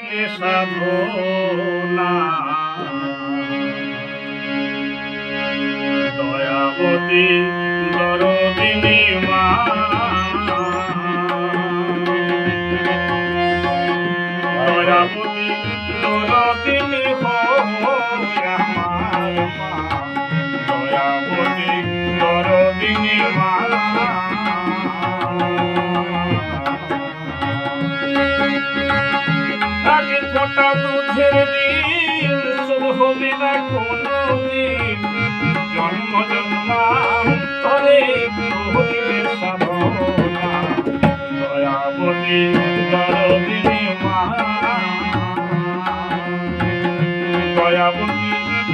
করিলে সাধনা দয়াবতী দরদিনী মা দয়াবতী দরদিনী হয় আমার মা দয়াবতী দরদিনী মা আগে ফোটা দুধের দিন শুরু হবে না কোনো দিন জন্ম জন্মান্তরে করিলে সাধনা দয়াবতী দরদিনী মা দয়াবতী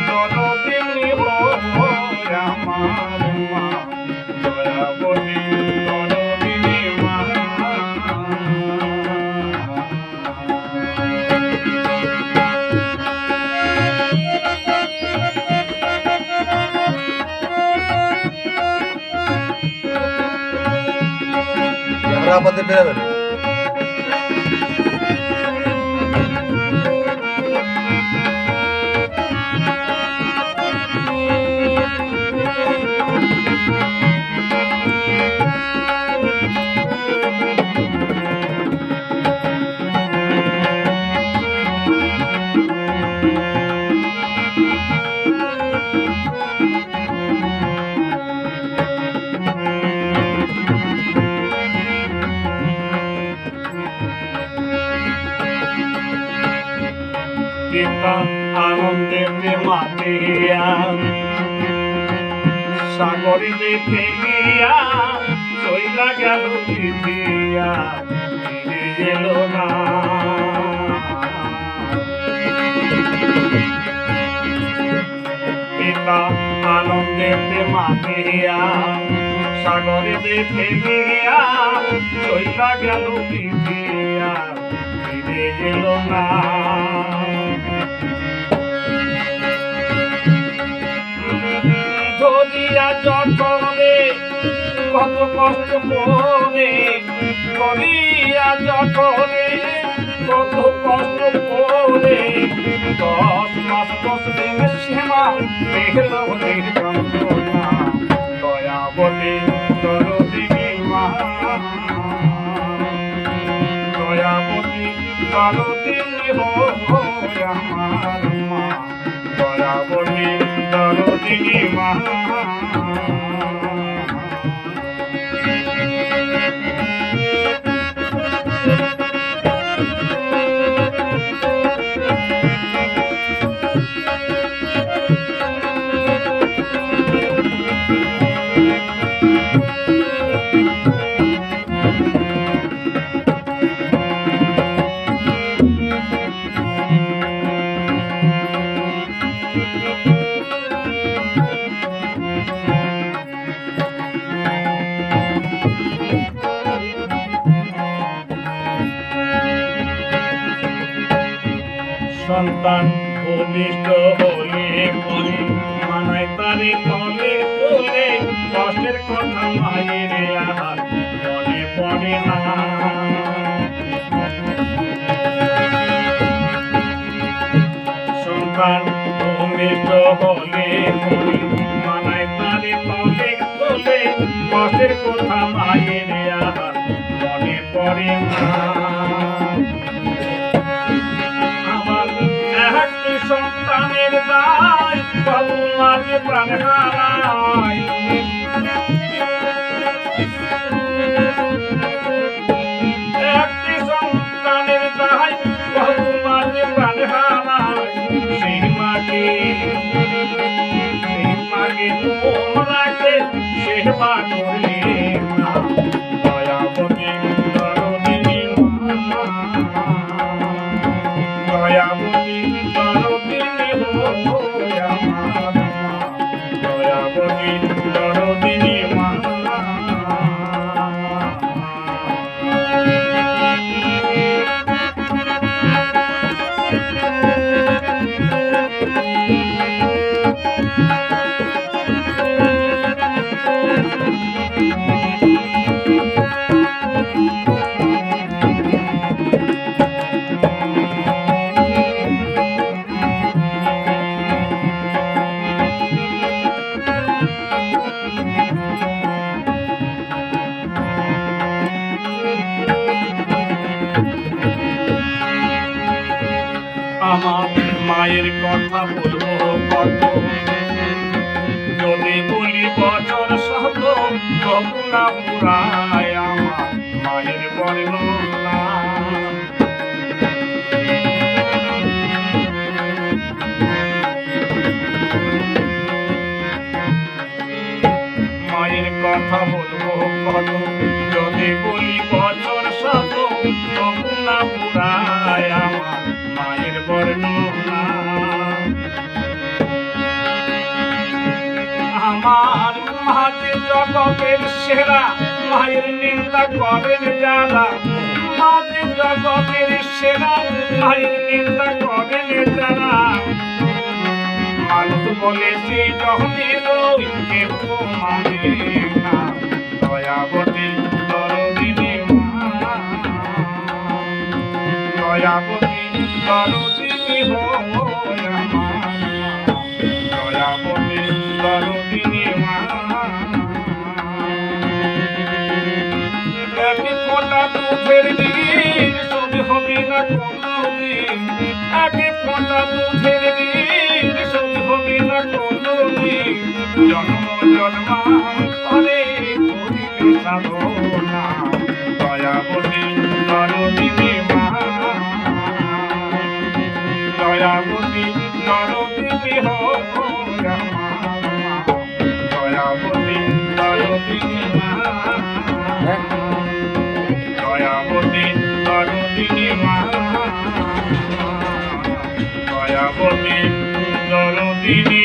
দরদিনী হয় আমার মা দয়াবতী দরদিনী মা আমাদের বেরাবেন আনন্দেতে মাতিয়া সাগরিতে ফেলিয়া চইলা গেল বিধিয়া ফিরে এলো না পিতা আনন্দেতে মাতিয়া সাগরিতে ফেলিয়া চইলা গেল বিধিয়া ফিরে এলো না ধরিয়া জঠরে কত কষ্ট করে ধরিয়া জঠরে কত কষ্ট করে 10 মাস 10 দিন সীমা দেখল যন্ত্রণা দয়াবতী দরদিনী মা দয়াবতী দরদিনী হয় আমার মা দয়াবতী দরদিনী মা সন্তান ভূমিষ্ঠ হলে পরে মানায় তারে তলে তোলে কষ্টের কথা মায়ের আর মনে পড়ে না সন্তান ভূমিষ্ঠ হলে পরে মানায় তারে তলে তোলে কষ্টের কথা মায়ের আর মনে পড়ে না সন্তানের দায় বাবুমাকে প্রাণ হারায় একটি সন্তানের দায় বাবুমাকে প্রাণ হারায় সেই মাকে তোমরাকে সেবা করলে না দয়াবতী দরদিনী মা দয়াবতী দরদিনী হয় আমার মা দয়াবতী দরদিনী মা আমার মায়ের কথা বলবো কত, যদি বলি বছর শত তবু না পুরায় আমার মায়ের বর্ণনা। মায়ের কথা বলবো কত, যদি বলি বছর শত তবু না পুরায় আমার মায়ের বর্ণনা। আমার মাঝে জগতের সেরা, মায়ের নিন্দা করেন যারা, মাঝে জগতের সেরা, মায়ের নিন্দা করেন যারা। মানুষ বলে সে জহনের কেউ মানে না, দয়াবতী দরদিনী মা, দয়াবতী দরদিনী হো আমার, দয়াবতী দরদিনী মা। একই ফোঁটা দুধের দিন শোধ হবে না কোনোদিন, একই ফোঁটা দুধের দিন শোধ হবে না কোনোদিন। জন্ম জন্মান্তরে করিলে সাধনা, দয়াবতী দরদিনী মা, দয়াবতী দরদিনী হো আমার, দয়াবতী দরদিনী মা, দয়াবতী দরদিনী মা, দয়াবতী দরদিনী।